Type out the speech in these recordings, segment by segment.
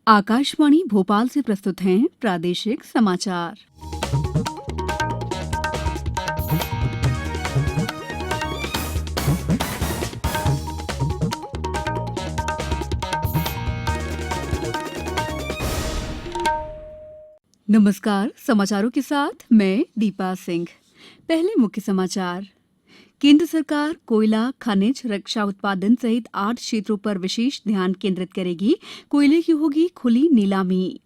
आकाशवाणी भोपाल से प्रस्तुत हैं प्रादेशिक समाचार। नमस्कार, समाचारों के साथ मैं दीपा सिंह। पहले मुख्य समाचार। केंद्र सरकार कोयला, खनिज, रक्षा उत्पादन सहित 8 क्षेत्रों पर विशेष ध्यान केंद्रित करेगी। कोयले की होगी खुली नीलामी।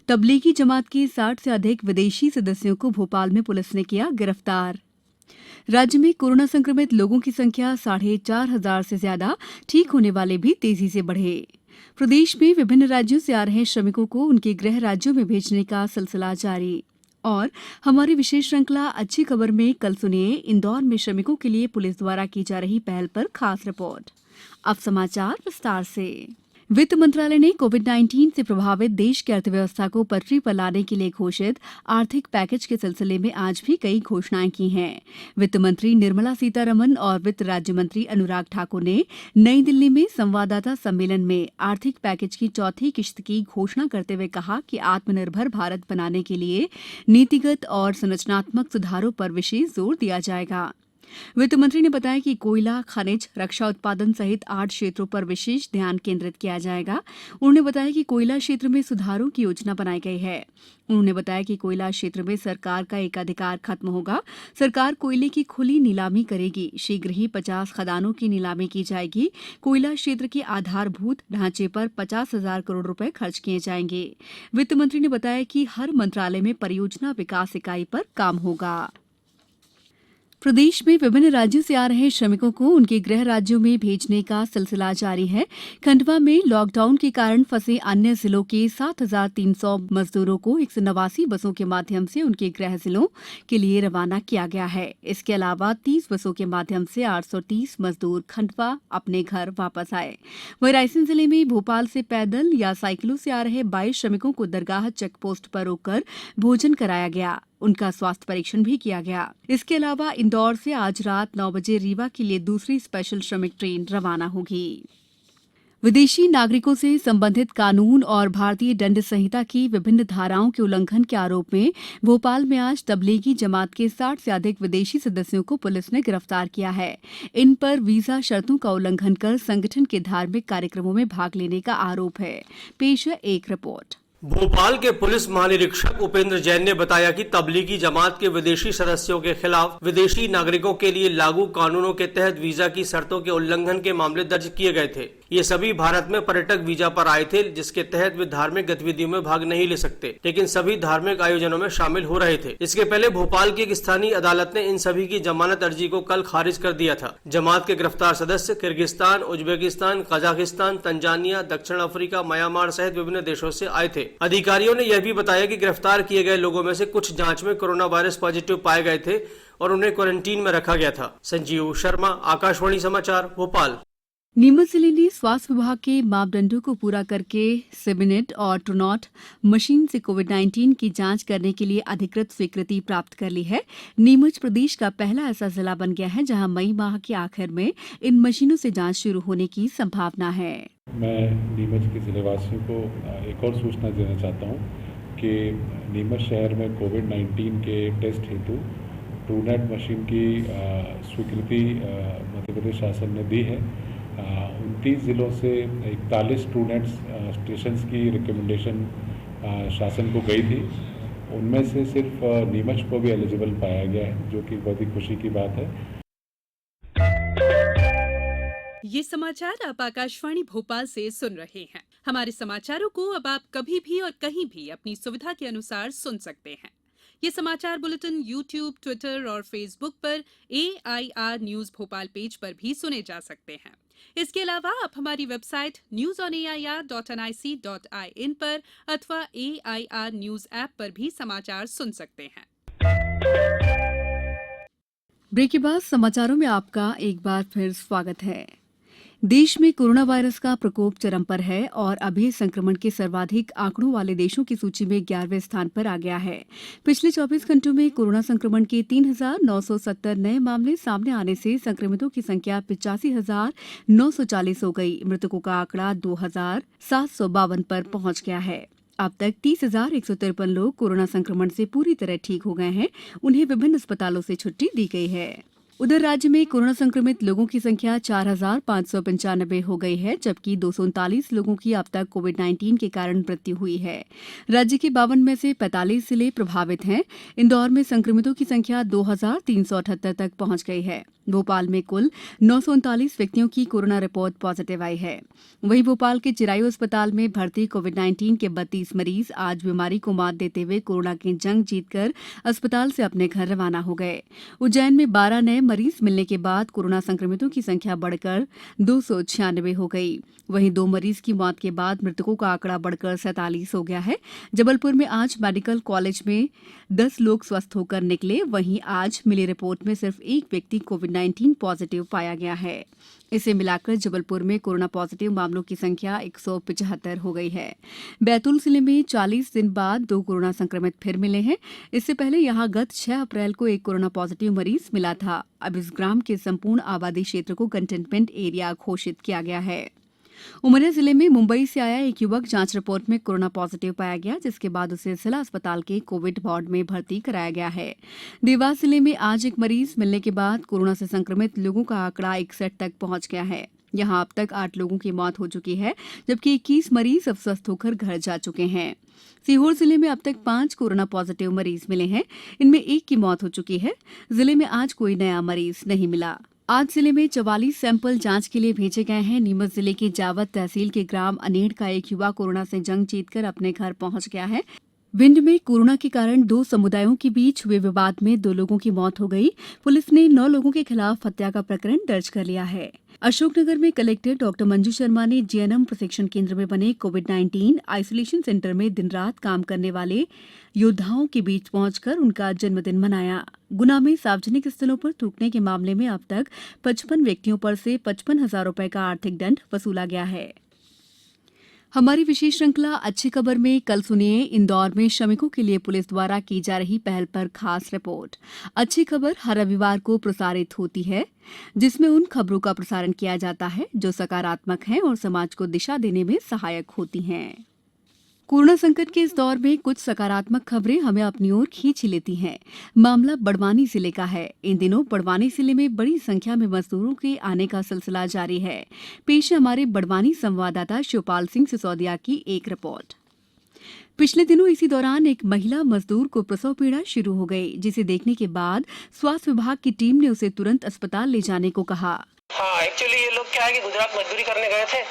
तबलीगी जमात के 60 से अधिक विदेशी सदस्यों को भोपाल में पुलिस ने किया गिरफ्तार। राज्य में कोरोना संक्रमित लोगों की संख्या 4,500 से ज्यादा, ठीक होने वाले भी तेजी से बढ़े। प्रदेश में विभिन्न राज्यों से आ रहे श्रमिकों को उनके गृह राज्यों में भेजने का सिलसिला जारी। और हमारी विशेष श्रृंखला अच्छी खबर में कल सुनिए इंदौर में श्रमिकों के लिए पुलिस द्वारा की जा रही पहल पर खास रिपोर्ट। अब समाचार विस्तार से। वित्त मंत्रालय ने कोविड-19 से प्रभावित देश की अर्थव्यवस्था को पटरी पर लाने के लिए घोषित आर्थिक पैकेज के सिलसिले में आज भी कई घोषणाएं की हैं। वित्त मंत्री निर्मला सीतारमण और वित्त राज्य मंत्री अनुराग ठाकुर ने नई दिल्ली में संवाददाता सम्मेलन में आर्थिक पैकेज की चौथी किश्त की घोषणा करते हुए कहा कि आत्मनिर्भर भारत बनाने के लिए नीतिगत और संरचनात्मक सुधारों पर विशेष जोर दिया जाएगा। वित्त मंत्री ने बताया कि कोयला, खनिज, रक्षा उत्पादन सहित 8 क्षेत्रों पर विशेष ध्यान केंद्रित किया जाएगा। उन्होंने बताया कि कोयला क्षेत्र में सुधारों की योजना बनाई गई है। उन्होंने बताया कि कोयला क्षेत्र में सरकार का एक अधिकार खत्म होगा। सरकार कोयले की खुली नीलामी करेगी। शीघ्र ही 50 खदानों की नीलामी की जाएगी। कोयला क्षेत्र के आधारभूत ढांचे पर 50,000 करोड़ रुपए खर्च किए जाएंगे। वित्त मंत्री ने बताया कि हर मंत्रालय में परियोजना विकास इकाई पर काम होगा। प्रदेश में विभिन्न राज्यों से आ रहे श्रमिकों को उनके गृह राज्यों में भेजने का सिलसिला जारी है। खंडवा में लॉकडाउन के कारण फंसे अन्य जिलों के 7,300 मजदूरों को 189 बसों के माध्यम से उनके गृह जिलों के लिए रवाना किया गया है। इसके अलावा 30 बसों के माध्यम से 830 मजदूर खंडवा अपने घर वापस आए। वहीं रायसेन जिले में भोपाल से पैदल या साइकिलों से आ रहे 22 श्रमिकों को दरगाह चेकपोस्ट पर रोककर भोजन कराया गया। उनका स्वास्थ्य परीक्षण भी किया गया। इसके अलावा इंदौर से आज रात 9 बजे रीवा के लिए दूसरी स्पेशल श्रमिक ट्रेन रवाना होगी। विदेशी नागरिकों से संबंधित कानून और भारतीय दंड संहिता की विभिन्न धाराओं के उल्लंघन के आरोप में भोपाल में आज तबलीगी जमात के 60 से अधिक विदेशी सदस्यों को पुलिस ने गिरफ्तार किया है। इन पर वीजा शर्तों का उल्लंघन कर संगठन के धार्मिक कार्यक्रमों में भाग लेने का आरोप है। पेश है एक रिपोर्ट। भोपाल के पुलिस महानिरीक्षक उपेंद्र जैन ने बताया कि तबलीगी जमात के विदेशी सदस्यों के खिलाफ विदेशी नागरिकों के लिए लागू कानूनों के तहत वीजा की शर्तों के उल्लंघन के मामले दर्ज किए गए थे। ये सभी भारत में पर्यटक वीजा पर आए थे, जिसके तहत वे धार्मिक गतिविधियों में भाग नहीं ले सकते, लेकिन सभी धार्मिक आयोजनों में शामिल हो रहे थे। इसके पहले भोपाल की एक स्थानीय अदालत ने इन सभी की जमानत अर्जी को कल खारिज कर दिया था। जमात के गिरफ्तार सदस्य किर्गिस्तान, उज्बेकिस्तान, कजाकिस्तान, तंजानिया, दक्षिण अफ्रीका, म्यांमार सहित विभिन्न देशों से आए थे। अधिकारियों ने यह भी बताया कि गिरफ्तार किए गए लोगों में से कुछ जांच में कोरोना वायरस पॉजिटिव पाए गए थे और उन्हें क्वारंटीन में रखा गया था। संजीव शर्मा, आकाशवाणी समाचार, भोपाल। नीमच जिले ने स्वास्थ्य विभाग के मापदंडों को पूरा करके सिबिनेट और ट्रूनॉट मशीन से कोविड-19 की जांच करने के लिए अधिकृत स्वीकृति प्राप्त कर ली है। नीमच प्रदेश का पहला ऐसा जिला बन गया है जहां मई माह के आखिर में इन मशीनों से जांच शुरू होने की संभावना है। मैं नीमच के जिलेवासियों को एक और सूचना देना चाहता हूं कि नीमच शहर में कोविड-19 के टेस्ट हेतु ट्रूनेट मशीन की स्वीकृति मध्य प्रदेश शासन ने दी है। 29 जिलों से 41 ट्रूनेट स्टेशन की रिकमेंडेशन शासन को गई थी। उनमें से सिर्फ नीमच को भी एलिजिबल पाया गया है, जो कि बहुत ही खुशी की बात है। ये समाचार आप आकाशवाणी भोपाल से सुन रहे हैं। हमारे समाचारों को अब आप कभी भी और कहीं भी अपनी सुविधा के अनुसार सुन सकते हैं। ये समाचार बुलेटिन YouTube, ट्विटर और फेसबुक पर AIR न्यूज भोपाल पेज पर भी सुने जा सकते हैं। इसके अलावा आप हमारी वेबसाइट newsonair.nic.in पर अथवा AIR न्यूज ऐप पर भी समाचार सुन सकते हैं। ब्रेक के बाद समाचारों में आपका एक बार फिर स्वागत है। देश में कोरोना वायरस का प्रकोप चरम पर है और अभी संक्रमण के सर्वाधिक आंकड़ों वाले देशों की सूची में 11वें स्थान पर आ गया है। पिछले 24 घंटों में कोरोना संक्रमण के 3,970 नए मामले सामने आने से संक्रमितों की संख्या 85,940 हो गई। मृतकों का आंकड़ा 2,752 पर पहुंच गया है। अब तक 30,153 लोग कोरोना संक्रमण से पूरी तरह ठीक हो गए हैं। उन्हें विभिन्न अस्पतालों से छुट्टी दी गई है। उधर राज्य में कोरोना संक्रमित लोगों की संख्या 4,595 हो गई है, जबकि 239 लोगों की अब तक कोविड-19 के कारण मृत्यु हुई है। राज्य के 52 में से 45 जिले प्रभावित हैं। इंदौर में संक्रमितों की संख्या 2,378 तक पहुंच गई है। भोपाल में कुल 939 व्यक्तियों की कोरोना रिपोर्ट पॉजिटिव आई है। वहीं भोपाल के चिरायू अस्पताल में भर्ती कोविड-19 के 32 मरीज आज बीमारी को मात देते हुए कोरोना की जंग जीतकर अस्पताल से अपने घर रवाना हो गए। उज्जैन में 12 नए मरीज मिलने के बाद कोरोना संक्रमितों की संख्या बढ़कर 296 हो गई। वहीं 2 मरीज की मौत के बाद मृतकों का आंकड़ा बढ़कर 47 हो गया है। जबलपुर में आज मेडिकल कॉलेज में 10 लोग स्वस्थ होकर निकले। वहीं आज मिली रिपोर्ट में सिर्फ एक व्यक्ति कोविड-19 पॉजिटिव पाया गया है। इसे मिलाकर जबलपुर में कोरोना पॉजिटिव मामलों की संख्या 175 हो गई है। बैतूल जिले में 40 दिन बाद 2 कोरोना संक्रमित फिर मिले हैं। इससे पहले यहां गत 6 अप्रैल को एक कोरोना पॉजिटिव मरीज मिला था। अब इस ग्राम के संपूर्ण आबादी क्षेत्र को कंटेनमेंट एरिया घोषित किया गया है। उमरिया जिले में मुंबई से आया एक युवक जांच रिपोर्ट में कोरोना पॉजिटिव पाया गया, जिसके बाद उसे जिला अस्पताल के कोविड वार्ड में भर्ती कराया गया है। देवास जिले में आज एक मरीज मिलने के बाद कोरोना से संक्रमित लोगों का आंकड़ा 61 तक पहुंच गया है। यहां अब तक 8 लोगों की मौत हो चुकी है, जबकि 21 मरीज अब स्वस्थ होकर घर जा चुके हैं। सीहोर जिले में अब तक 5 कोरोना पॉजिटिव मरीज मिले हैं। इनमें एक की मौत हो चुकी है। जिले में आज कोई नया मरीज नहीं मिला। आज जिले में 44 सैंपल जांच के लिए भेजे गए हैं। नीमच जिले की जावद तहसील के ग्राम अनेड़ का एक युवा कोरोना से जंग जीतकर अपने घर पहुंच गया है। भिंड में कोरोना के कारण 2 समुदायों के बीच हुए विवाद में 2 लोगों की मौत हो गई। पुलिस ने 9 लोगों के खिलाफ हत्या का प्रकरण दर्ज कर लिया है। अशोकनगर में कलेक्टर डॉ मंजू शर्मा ने जीएनएम प्रशिक्षण केंद्र में बने कोविड-19 आइसोलेशन सेंटर में दिन रात काम करने वाले योद्धाओं के बीच पहुंचकर उनका जन्मदिन मनाया। गुना में सार्वजनिक स्थलों पर थूकने के मामले में अब तक 55 व्यक्तियों पर से 55,000 रुपए का आर्थिक दंड वसूला गया है। हमारी विशेष श्रृंखला अच्छी खबर में कल सुनिए इंदौर में श्रमिकों के लिए पुलिस द्वारा की जा रही पहल पर खास रिपोर्ट। अच्छी खबर हर रविवार को प्रसारित होती है, जिसमें उन खबरों का प्रसारण किया जाता है जो सकारात्मक हैं और समाज को दिशा देने में सहायक होती हैं। कोरोना संकट के इस दौर में कुछ सकारात्मक खबरें हमें अपनी ओर खींच लेती हैं। मामला बड़वानी जिले का है। इन दिनों बड़वानी जिले में बड़ी संख्या में मजदूरों के आने का सिलसिला जारी है। पेश है हमारे बड़वानी संवाददाता शिवपाल सिंह सिसोदिया की एक रिपोर्ट। पिछले दिनों इसी दौरान एक महिला मजदूर को प्रसव पीड़ा शुरू हो गई, जिसे देखने के बाद स्वास्थ्य विभाग की टीम ने उसे तुरंत अस्पताल ले जाने को कहा। हाँ, एक्चुअली ये लोग क्या है कि गुजरात मजदूरी करने गए थे।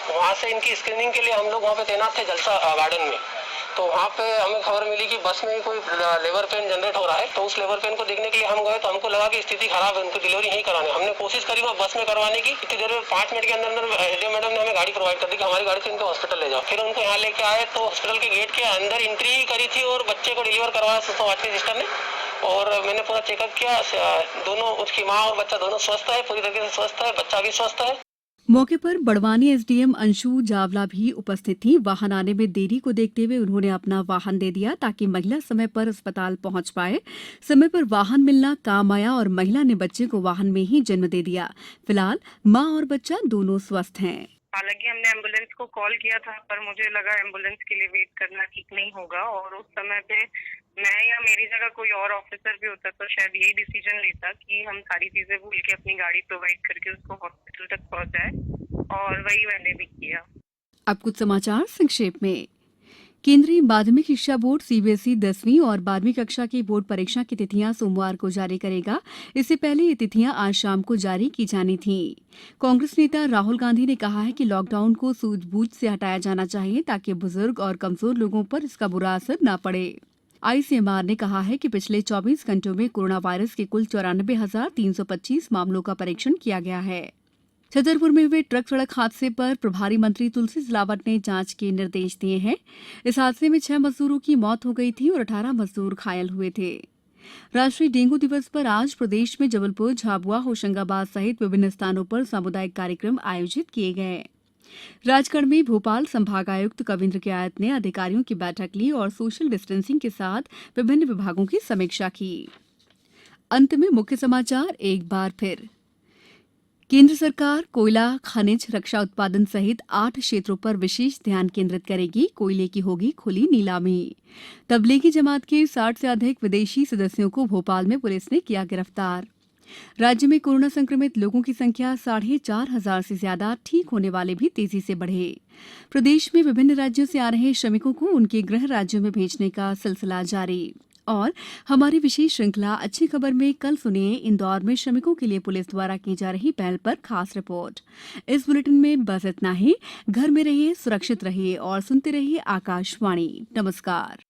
वहाँ से इनकी स्क्रीनिंग के लिए हम लोग वहाँ पे तैनात थे जलसा गार्डन में। तो वहाँ पे हमें खबर मिली कि बस में कोई लेबर पेन जनरेट हो रहा है। तो उस लेबर पेन को देखने के लिए हम गए तो हमको लगा कि स्थिति खराब है, उनको डिलीवरी यहीं कराने। हमने कोशिश करी वहाँ बस में करवाने की। इतनी देर में 5 मिनट के अंदर मैडम ने हमें गाड़ी प्रोवाइड कर दी कि हमारी गाड़ी से इनको हॉस्पिटल ले जाओ। फिर उनको यहाँ लेके आए तो हॉस्पिटल के गेट के अंदर एंट्री करी थी और बच्चे को डिलीवर करवाया सोसाइटी सिस्टर ने। और मैंने पूरा चेकअप किया। दोनों, उसकी माँ और बच्चा दोनों स्वस्थ है, पूरी तरीके से स्वस्थ है, बच्चा भी स्वस्थ है। मौके पर बड़वानी एसडीएम अंशु जावला भी उपस्थित थी। वाहन आने में देरी को देखते हुए उन्होंने अपना वाहन दे दिया ताकि महिला समय पर अस्पताल पहुंच पाए। समय पर वाहन मिलना काम आया और महिला ने बच्चे को वाहन में ही जन्म दे दिया। फिलहाल मां और बच्चा दोनों स्वस्थ हैं। हालांकि हमने एम्बुलेंस को कॉल किया था, पर मुझे लगा एम्बुलेंस के लिए वेट करना ठीक नहीं होगा और उस समय पे मैं या मेरी जगह कोई और ऑफिसर भी होता तो शायद यही डिसीजन लेता कि हम सारी चीजें भूल के अपनी गाड़ी प्रोवाइड करके उसको हॉस्पिटल तक पहुंचाए, और वही मैंने भी किया। अब कुछ समाचार संक्षेप में। केंद्रीय माध्यमिक शिक्षा बोर्ड सीबीएसई 10वीं और 12वीं कक्षा की बोर्ड परीक्षा की तिथियां सोमवार को जारी करेगा। इससे पहले ये तिथियां आज शाम को जारी की जानी थीं। कांग्रेस नेता राहुल गांधी ने कहा है कि लॉकडाउन को सूझबूझ से हटाया जाना चाहिए ताकि बुजुर्ग और कमजोर लोगों पर इसका बुरा असर न पड़े। आईसीएमआर ने कहा है कि पिछले 24 घंटों में कोरोना वायरस के कुल 94,325 मामलों का परीक्षण किया गया है। छतरपुर में हुए ट्रक सड़क हादसे पर प्रभारी मंत्री तुलसी सिलावट ने जांच के निर्देश दिए हैं। इस हादसे में 6 मजदूरों की मौत हो गई थी और 18 मजदूर घायल हुए थे। राष्ट्रीय डेंगू दिवस पर आज प्रदेश में जबलपुर, झाबुआ, होशंगाबाद सहित विभिन्न स्थानों पर सामुदायिक कार्यक्रम आयोजित किए गए। राजगढ़ में भोपाल संभागायुक्त कविंद्र कियावत ने अधिकारियों की बैठक ली और सोशल डिस्टेंसिंग के साथ विभिन्न विभागों की समीक्षा की। अंत में मुख्य समाचार एक बार फिर। केंद्र सरकार कोयला, खनिज, रक्षा उत्पादन सहित 8 क्षेत्रों पर विशेष ध्यान केंद्रित करेगी। कोयले की होगी खुली नीलामी। तबलीगी जमात के 60 से अधिक विदेशी सदस्यों को भोपाल में पुलिस ने किया गिरफ्तार। राज्य में कोरोना संक्रमित लोगों की संख्या 4,500 से ज्यादा, ठीक होने वाले भी तेजी से बढ़े। प्रदेश में विभिन्न राज्यों से आ रहे श्रमिकों को उनके गृह राज्यों में भेजने का सिलसिला जारी। और हमारी विशेष श्रृंखला अच्छी खबर में कल सुनिए इंदौर में श्रमिकों के लिए पुलिस द्वारा की जा रही पहल पर खास रिपोर्ट। इस बुलेटिन में बस इतना ही। घर में रहिए, सुरक्षित रहिए और सुनते रहिए आकाशवाणी। नमस्कार।